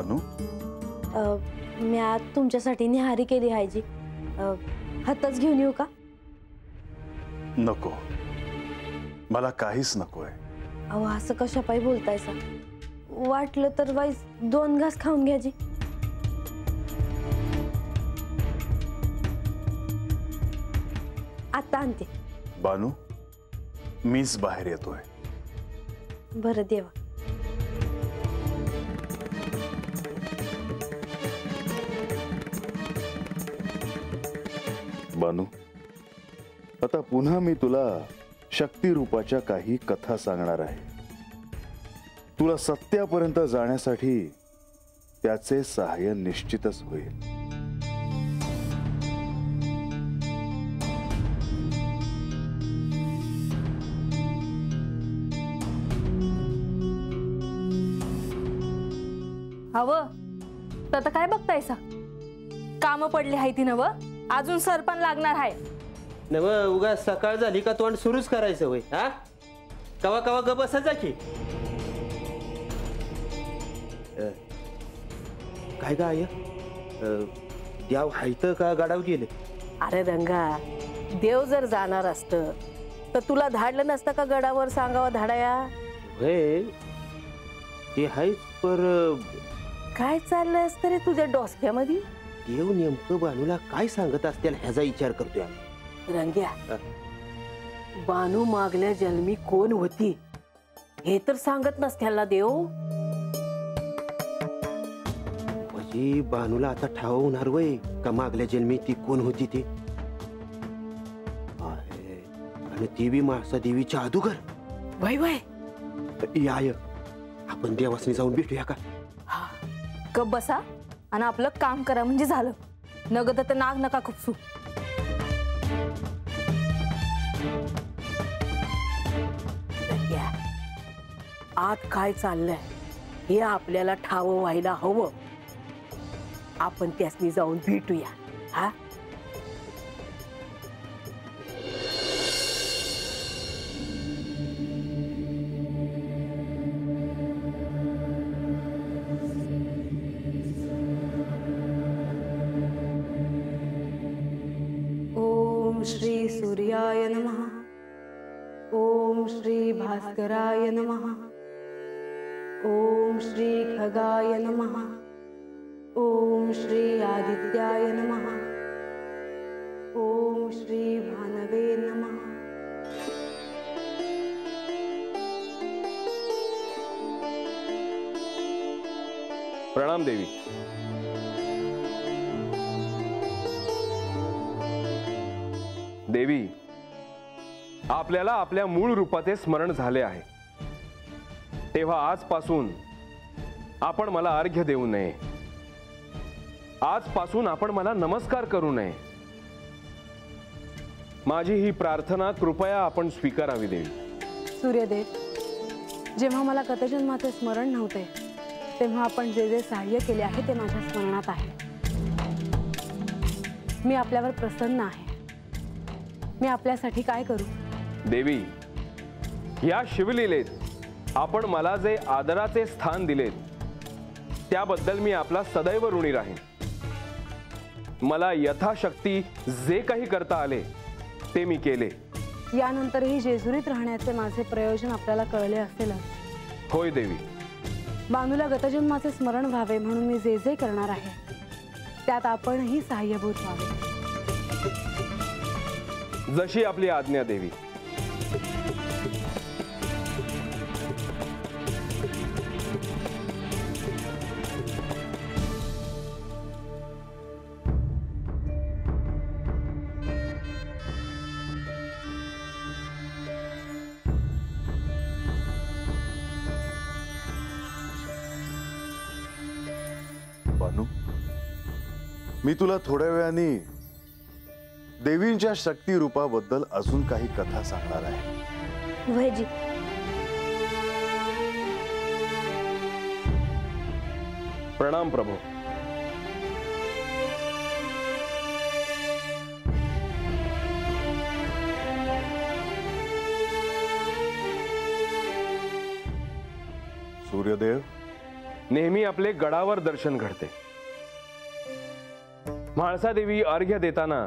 बानू, मी आज तुमच्यासाठी निहारी केली आहे जी, हातच घेऊन येऊ का? नको, मला काहीच नकोय. अहो असं कशा पायी बोलतायसा? वाटलं तर वाईस 2 घास खाऊन घ्या जी. आता आणते. बानू, मीच बाहेर येतोय. बरं देवा. बानू, आता पुन्हा मी तुला शक्ती रूपाच्या काही कथा सांगणार आहे. तुला सत्यापर्यंत जाण्यासाठी त्याचे सहाय्य निश्चितच होईल. हवं तर आता काय बघतायसा? काम पडली आहे ती नव, अजून सरपण लागणार आहे नव. उगा सकाळ झाली का तोंड सुरूच करायचं होय? हा, कवा कवा ग बसायचा की. काय गा आय, देव हायत का गाडाव गेले? अरे रंगा, देव जर जाणार असत तर तुला धाडलं नसतं का गडावर सांगावं धाडाया? होय ते हायच, पर काय चाललंय असतं रे तुझ्या डोसक्यामध्ये? देव नेमकं बानूला काय सांगत असतील ह्याचा विचार करतोय. रंग्या, बानू मागल्या जन्मी कोण होती हे तर सांगत नसत्याला देव. म्हणजे बानूला आता ठाव होणार वय का मागल्या जन्मी ती कोण होती ते? आणि ती बी मासा देवीच्या अदुगर. वय वय, याय आपण देवासनी जाऊन भेटूया का? कप बसा आणि आपलं काम करा म्हणजे झालं. नगद तर नाग नका खुपसू. आत काय चाललंय हे आपल्याला ठाव व्हायला हवं. आपण त्यासनी जाऊन भेटूया. हा, श्री सूर्याय नमः. ओम श्री भास्कराय नमः. ओम श्री खगाय नमः. ओम श्री आदित्याय नमः. ओम श्री भानवे नमः. प्रणाम देवी. देवी, आपल्याला आपल्या मूळ रूपाचे स्मरण झाले आहे, तेव्हा आजपासून आपण मला अर्घ्य देऊ नये. आजपासून आपण मला नमस्कार करू नये. माझी ही प्रार्थना कृपया आपण स्वीकारावी देवी. सूर्यदेव, जेव्हा मला गतजन्माचे स्मरण नव्हते तेव्हा आपण जे जे सहाय्य केले आहे ते माझ्या स्मरणात आहे. मी आपल्यावर प्रसन्न आहे. मी आपल्यासाठी काय करू? देवी, या शिवलीलेत आपण मला जे आदराचे स्थान दिलेत त्याबद्दल मी आपला सदैव ऋणी राहीन. मला यथाशक्ती जे काही करता आले ते मी केले. यानंतरही जेजुरीत राहण्याचे माझे प्रयोजन आपल्याला कळले असेलच. होय देवी. बानूला गतजन्माचे स्मरण व्हावे म्हणून मी जे जे करणार आहे त्यात आपणही सहाय्यभूत व्हावे. जशी आपली आज्ञा देवी. बानू, मी तुला थोड्या वेळाने देवींच्या शक्ती रूपाबद्दल अजून काही कथा सांगणार आहे. वैजी, प्रणाम प्रभू. सूर्यदेव, नेहमी आपले गडावर दर्शन घडते. म्हाळसा देवी अर्घ्य देताना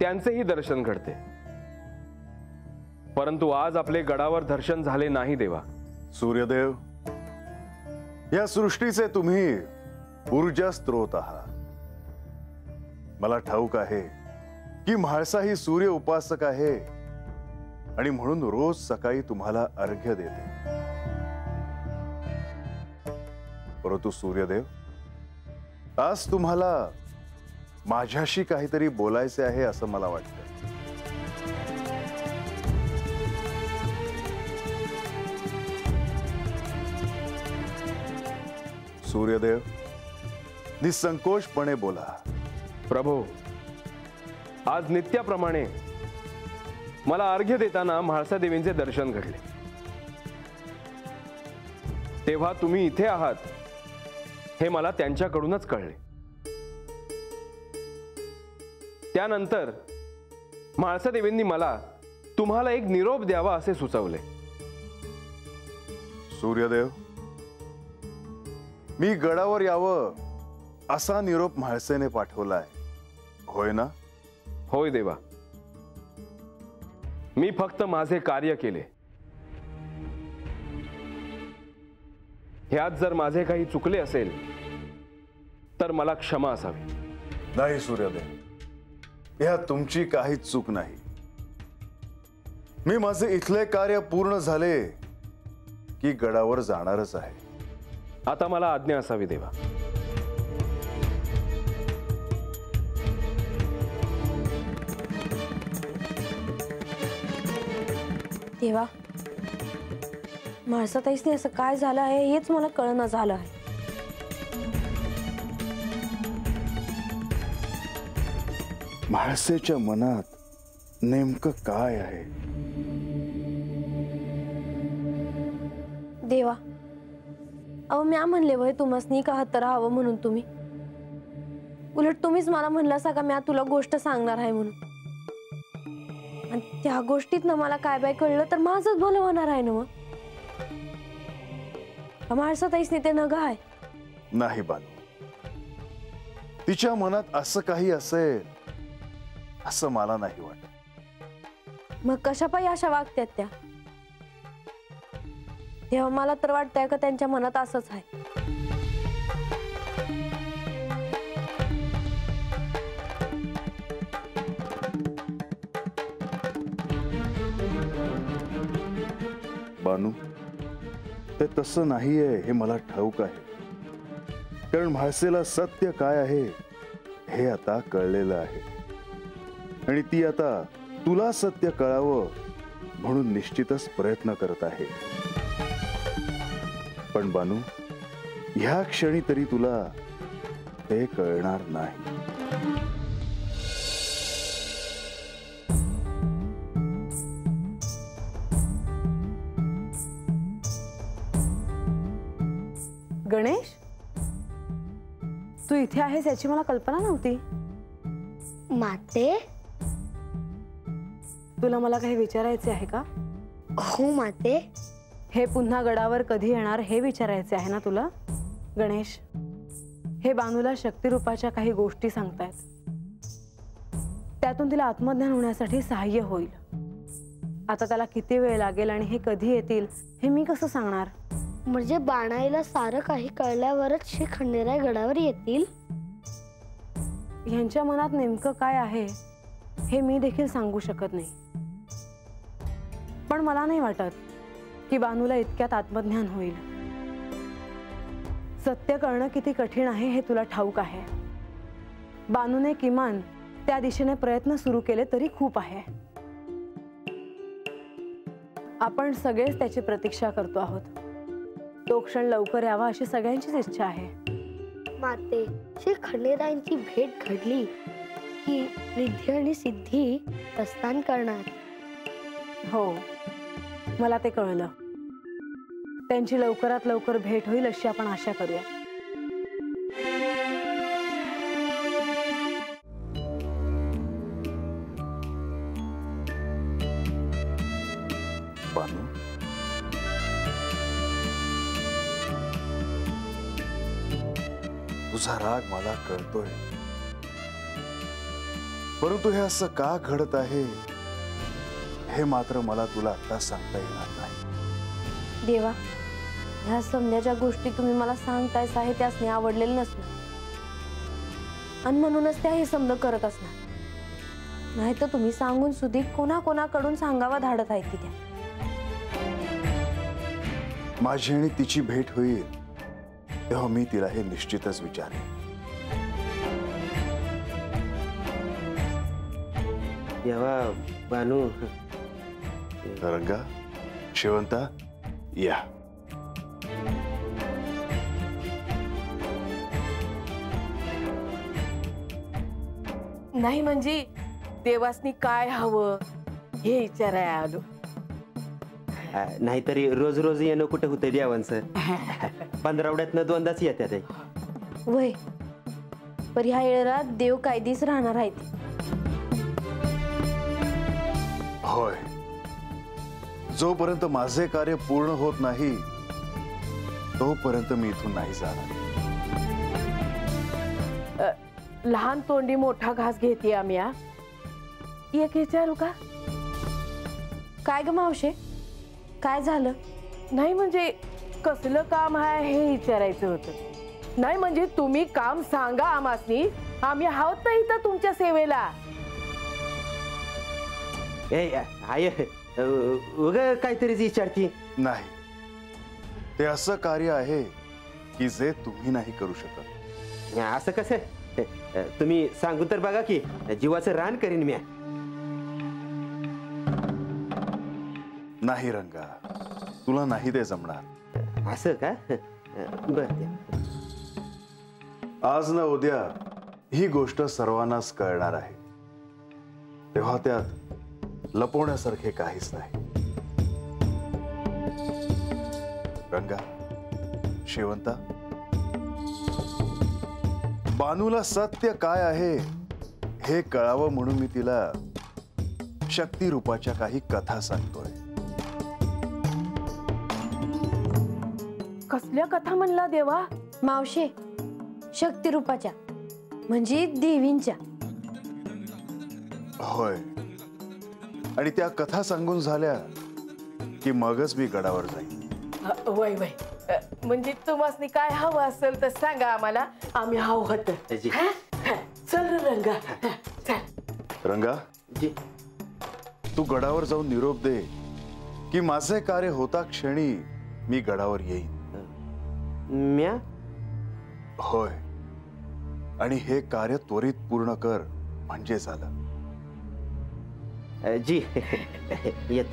त्यांचेही दर्शन घडते. परंतु आज आपले गडावर दर्शन झाले नाही देवा. सूर्यदेव, या सृष्टीचे तुम्ही ऊर्जा स्त्रोत आहात. मला ठाऊक आहे की म्हाळसा ही सूर्य उपासक आहे आणि म्हणून रोज सकाळी तुम्हाला अर्घ्य देते. परंतु सूर्यदेव, आज तुम्हाला माझ्याशी काहीतरी बोलायचे आहे असं मला वाटतं. सूर्यदेव, निसंकोचपणे बोला. प्रभो, आज नित्याप्रमाणे मला अर्घ्य देताना म्हाळसा देवींचे दर्शन घडले. तेव्हा तुम्ही इथे आहात हे मला त्यांच्याकडूनच कळले. त्यानंतर म्हाळसा देवींनी मला तुम्हाला एक निरोप द्यावा असे सुचवले. सूर्यदेव, मी गडावर यावं असा निरोप म्हाळसेने पाठवलाय, होय ना? होय देवा. मी फक्त माझे कार्य केले. ह्यात जर माझे काही चुकले असेल तर मला क्षमा असावी. नाही सूर्यदेव, ह्या तुमची काहीच चूक नाही. मी माझे इथले कार्य पूर्ण झाले की गडावर जाणारच आहे. आता मला आज्ञा असावी देवा. देवा, म्हाळसाताईसने असं काय झालं आहे हेच मला कळना झालं आहे. म्हाळसेच्या मनात नेमकं काय आहे? देवा, अहो म्या म्हणले वय तुम्हासनी का हत्तर हवं म्हणून तुम्ही. उलट तुम्हीच मला म्हणलासा का म्या तुला गोष्ट सांगणार आहे म्हणून. आणि त्या गोष्टीत ना मला काय बाय कळलं तर माझंच भलं होणार आहे ना. मग म्हाळसाताईसनी ते नग आहे. नाही बानू, तिच्या मनात असं काही असेल असं मला नाही वाटत. मग कशा पायी अशा वागत्यात त्या? तेव्हा मला तर वाटतंय का त्यांच्या मनात असंच आहे. बानू, ते तसं नाहीये हे मला ठाऊक आहे. कारण म्हाळसेला सत्य काय आहे हे आता कळलेलं आहे आणि ती आता तुला सत्य कळावं म्हणून निश्चितच प्रयत्न करत आहे. पण बानू, ह्या क्षणी तरी तुला ते कळणार नाही. गणेश, तू इथे आहेस याची मला कल्पना नव्हती. माते, तुला मला काही विचारायचे आहे का? हो माते. हे पुन्हा गडावर कधी येणार हे विचारायचे आहे ना तुला? गणेश, हे बानूला शक्तिरूपाच्या काही गोष्टी सांगतायत. त्यातून तिला आत्मज्ञान होण्यासाठी सहाय्य होईल. आता त्याला किती वेळ लागेल आणि हे कधी येतील हे मी कसं सांगणार? म्हणजे बाणाईला सारं काही कळल्यावरच श्री खंडेराय गडावर येतील? ह्यांच्या मनात नेमकं काय आहे हे मी देखील सांगू शकत नाही. पण मला नाही वाटत की बानूला इतक्यात आत्मज्ञान होईल. सत्य कळणं किती कठीण आहे हे तुला ठाऊक आहे. बानूने किमान त्या दिशेने प्रयत्न सुरू केले तरी खूप आहे. आपण सगळेच त्याची प्रतीक्षा करतो आहोत. तो क्षण लवकर यावा अशी सगळ्यांचीच इच्छा आहे. माते, श्री खंडेरायांची भेट घडली की रिद्धी आणि सिद्धी प्रस्थान करणार. हो, मला ते कळलं. त्यांची लवकरात लवकर भेट होईल अशी आपण आशा करूया. बानू, तुझा राग मला कळतोय, परंतु हे असं का घडत आहे हे मात्र मला तुला आता सांगता येणार नाही. देवा, ह्या समजाच्या गोष्टी तुम्ही मला सांगतायस आहे त्यासने आवडलेलं नसणार आणि म्हणूनच त्या हे समज करत असणार. नाही तर तुम्ही सांगून सुधी कोणाकोणाकडून सांगावा धाडत आहे की त्या. माझी आणि तिची भेट होईल तेव्हा मी तिला हे निश्चितच विचारेन. येवा बानू. रंगा, शेवंता, या. नाही म्हणजे देवासनी काय हवं हे विचाराय आलो. नाहीतरी रोज रोज येणं कुठं होतं देवांचं. 15 दोनदाच येतात आहे. वय पर ह्या येळेला देव कायदीच राहणार आहेत. होय, जोपर्यंत माझे कार्य पूर्ण होत नाही तोपर्यंत मी इथून नाही जाणार. लहान तोंडी मोठा घास घेते आम्ही. एक विचारू का? काय ग मावशे, काय झालं? नाही म्हणजे कसलं काम आहे हे विचारायचं होतं. नाही म्हणजे तुम्ही काम सांगा आम्हासनी, आम्ही आहोत नाही तर तुमच्या सेवेला. आय उग काहीतरीच विचारती. नाही, ते असं कार्य आहे की जे तुम्ही नाही करू शकत. असं कसं? तुम्ही सांगू तर बघा की जीवाचं रान करीन मी. नाही रंगा, तुला नाही ते जमणार. असं का? बर. आज ना उद्या ही गोष्ट सर्वांनाच कळणार आहे, तेव्हा त्यात लपवण्यासारखे काहीच नाही. रंगा, शेवंता, बानूला सत्य काय आहे हे कळावं म्हणून मी तिला शक्ती रूपाच्या काही कथा सांगतोय. कसल्या कथा म्हणला देवा? मावशे, शक्ती रूपाच्या म्हणजे देवींच्या. होय, आणि त्या कथा सांगून झाल्या की मगच मी गडावर जाईन. वय वय म्हणजे तुम्हासनी काय हवं असेल तर सांगा आम्हाला, आम्ही हवं तर. चल रे रंगा, चल. रंगा, तू गडावर जाऊन निरोप दे की माझे कार्य होता क्षणी मी गडावर येईन. म्या? होय, आणि हे कार्य त्वरित पूर्ण कर म्हणजे झालं. जी येत.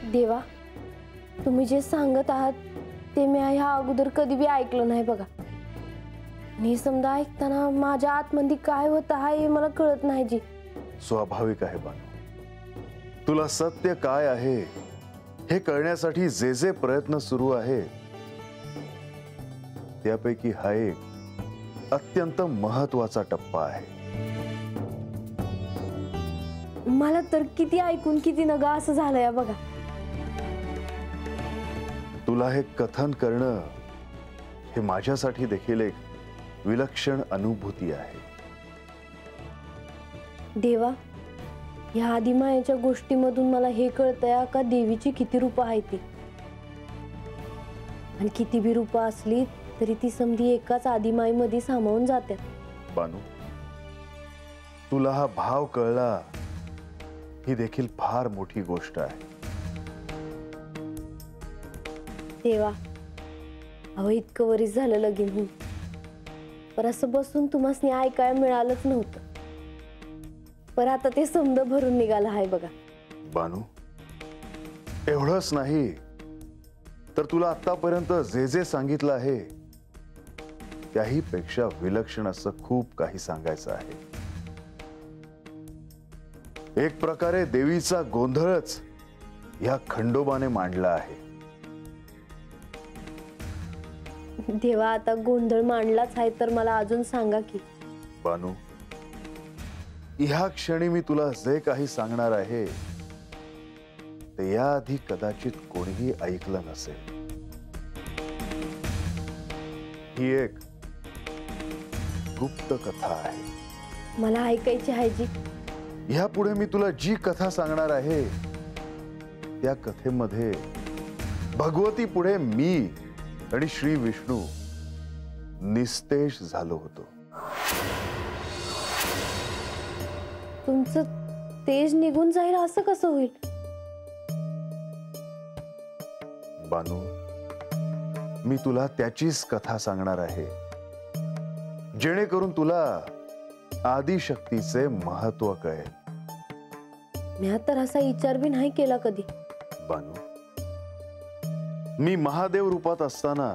देवा, तुम्ही जे सांगत आहात ते मी ह्या अगोदर कधी बी ऐकलं नाही बघा. आणि समजा ऐकताना माझ्या आतमध्ये काय होत आहे हे मला कळत नाही. जी स्वाभाविक आहे बानू, तुला सत्य काय आहे हे कळण्यासाठी जे जे प्रयत्न सुरू आहेत त्यापैकी हा एक अत्यंत महत्वाचा टप्पा आहे. मला तर किती ऐकून किती नगा असं झालंय बघा. तुला हे कथन करणं हे माझ्यासाठी देखील एक विलक्षण अनुभूती आहे. देवा, ह्या आदिमायाच्या गोष्टीमधून मला हे कळतंय का देवीची किती रूपं आहेत ती. आणि किती बी रूपं असली तरी ती समधी एकाच आदिमाईमध्ये सामावून जातात. बानू, तुला हा भाव कळला ही देखील फार मोठी गोष्ट आहे. देवा, अहो इतकं वरीच झालं लगीन होऊन, पर असं बसून तुम्हासनी ऐकायला मिळालंच नव्हतं. पर आता ते समज भरून निघालं आहे बघा. बानू, एवढंच नाही तर तुला आतापर्यंत जे जे सांगितलं आहे त्याही पेक्षा विलक्षण असं खूप काही सांगायचं आहे. एक प्रकारे देवीचा गोंधळच या खंडोबाने मांडला आहे. देवा, आता गोंधळ मांडलाच आहे तर मला अजून सांगा की बानू, ह्या क्षणी मी तुला जे काही सांगणार आहे ते याआधी कदाचित कोणीही ऐकलं नसेल. ही एक गुप्त कथा आहे. मला ऐकायची आहे जी. ह्यापुढे मी तुला जी कथा सांगणार आहे त्या कथेमध्ये भगवती पुढे मी आणि श्री विष्णू निस्तेज झालो होतो. तुमचं तेज निघून जाईल असं कसं होईल? बानू, मी तुला त्याचीच कथा सांगणार आहे जेणेकरून तुला आदिशक्तीचे महत्व कळेल. मी तर असा विचार बी नाही केला कधी. बानू, मी महादेव रूपात असताना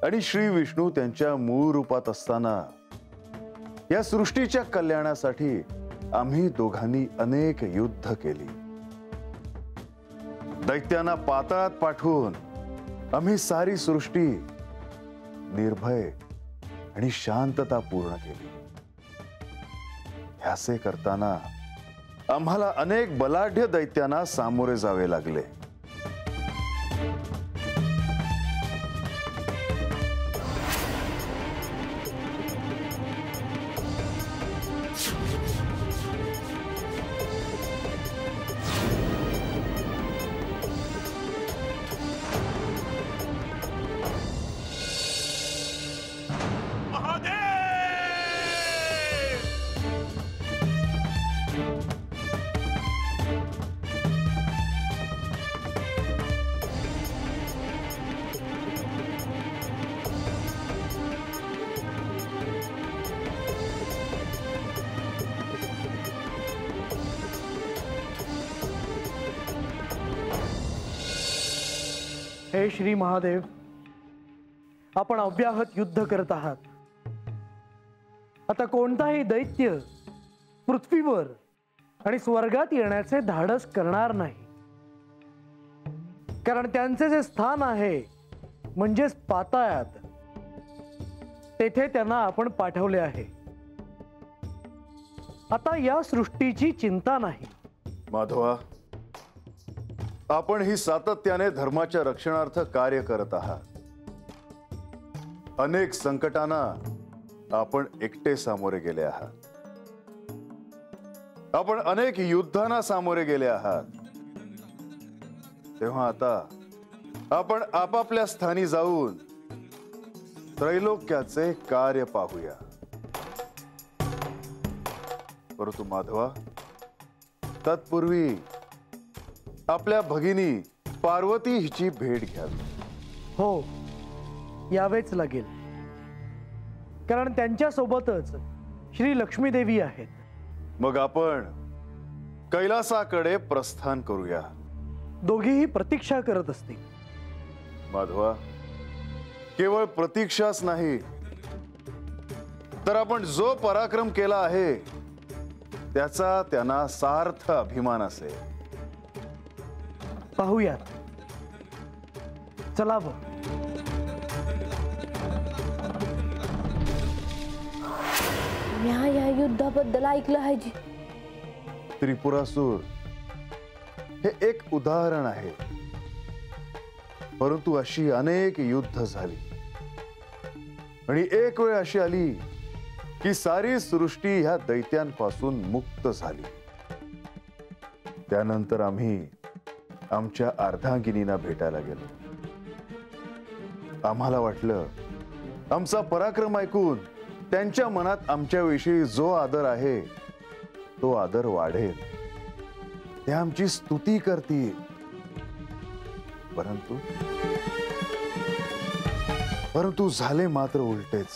आणि श्री विष्णू त्यांच्या मूळ रूपात असताना या सृष्टीच्या कल्याणासाठी आम्ही दोघांनी अनेक युद्ध केली. दैत्यांना पाताळात पाठवून आम्ही सारी सृष्टी निर्भय आणि शांतता पूर्ण केली. ह्याचे करताना आम्हाला अनेक बलाढ्य दैत्यांना सामोरे जावे लागले. हे श्री महादेव, आपण अव्याहत युद्ध करत आहात. आता कोणताही दैत्य पृथ्वीवर आणि स्वर्गात येण्याचे धाडस करणार नाही, कारण त्यांचे जे स्थान आहे म्हणजेच पाताळात, तेथे त्यांना आपण पाठवले आहे. आता या सृष्टीची चिंता नाही. माधवा, आपण ही सातत्याने धर्माच्या रक्षणार्थ कार्य करत आहात. अनेक संकटांना आपण एकटे सामोरे गेले आहात. आपण अनेक युद्धांना सामोरे गेले आहात. तेव्हा आता आपण आपापल्या स्थानी जाऊन त्रैलोक्याचे कार्य पाहूया. परंतु माधवा, तत्पूर्वी आपल्या भगिनी पार्वती हिची भेट घ्यावी. हो, यावेच लागेल, कारण त्यांच्या सोबतच श्री लक्ष्मी देवी आहेत. मग आपण कैलासाकडे प्रस्थान करूया. दोघेही प्रतीक्षा करत असतील. माधवा, केवळ प्रतीक्षाच नाही, तर आपण जो पराक्रम केला आहे त्याचा त्यांना सार्थ अभिमान असेल. पाहूयात. चला व. मी या युद्धाबद्दल ऐकलं आहे जी. त्रिपुरासूर हे एक उदाहरण आहे, परंतु अशी अनेक युद्ध झाली आणि एक वेळ अशी आली की सारी सृष्टी ह्या दैत्यांपासून मुक्त झाली. त्यानंतर आम्ही आमच्या अर्धांगिनींना भेटायला गेलो. आम्हाला वाटलं आमचा पराक्रम ऐकून त्यांच्या मनात आमच्याविषयी जो आदर आहे तो आदर वाढेल, ते आमची स्तुती करतील. परंतु झाले मात्र उलटेच.